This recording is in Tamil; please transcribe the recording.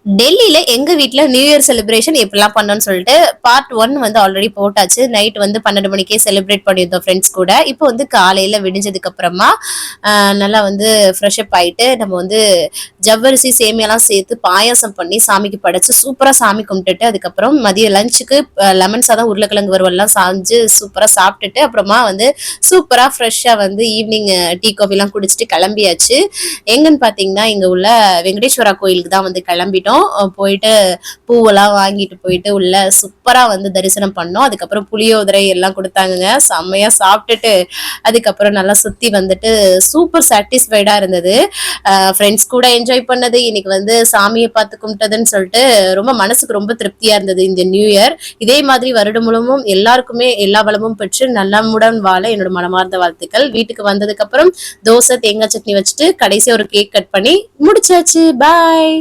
டெல்லியில எங்க வீட்ல நியூ இயர் செலிப்ரேஷன் எப்படிலாம் பண்ணோம்னு சொல்லிட்டு பார்ட் 1 வந்து ஆல்ரெடி போட்டாச்சு. நைட் வந்து 12 மணிக்கே செலிப்ரேட் பண்ணியிருந்தோம் ஃப்ரெண்ட்ஸ் கூட. இப்போ வந்து காலையில விடிஞ்சதுக்கு அப்புறமா நல்லா வந்து ஃப்ரெஷ் அப் ஆயிட்டு நம்ம வந்து ஜவ்வரிசி சேமியாலாம் சேர்த்து பாயாசம் பண்ணி சாமிக்கு படைச்சு சூப்பரா சாமி கும்பிட்டுட்டு அதுக்கப்புறம் மதிய லஞ்சுக்கு லெமன் சாதம் உருளைக்கிழங்கு வறுவல்லாம் சாஞ்சு சூப்பரா சாப்பிட்டுட்டு அப்புறமா வந்து சூப்பரா ஃப்ரெஷ்ஷா வந்து ஈவினிங் டீ காஃபி எல்லாம் குடிச்சிட்டு கிளம்பியாச்சு. எங்கன்னு பாத்தீங்கன்னா இங்க உள்ள வெங்கடேஸ்வரா கோயிலுக்கு தான் வந்து கிளம்பிட்டோம். போயிட்டு பூவெல்லாம் வாங்கிட்டு போயிட்டு உள்ள சூப்பரா வந்து தரிசனம் பண்ணோம். அதுக்கப்புறம் புளியோதரை எல்லாம் கொடுத்தாங்க, செம்மையா சாப்பிட்டுட்டு அதுக்கப்புறம் நல்லா சுத்தி வந்துட்டு சூப்பர் சாட்டிஸ்ஃபைடா இருந்தது. ஃப்ரெண்ட்ஸ் கூட என்ஜாய் பண்ணது, இன்னைக்கு வந்து சாமியை பார்த்து கும்பிட்டதுன்னு சொல்லிட்டு ரொம்ப மனசுக்கு ரொம்ப திருப்தியா இருந்தது இந்த நியூ இயர். இதே மாதிரி வருடம் முழுவதும் எல்லாருக்குமே எல்லா வளமும் பெற்று நலமுடன் வாழ என்னோட மனமார்ந்த வாழ்த்துக்கள். வீட்டுக்கு வந்ததுக்கு அப்புறம் தோசை தேங்காய் சட்னி வச்சுட்டு கடைசி ஒரு கேக் கட் பண்ணி முடிச்சாச்சு. பாய்.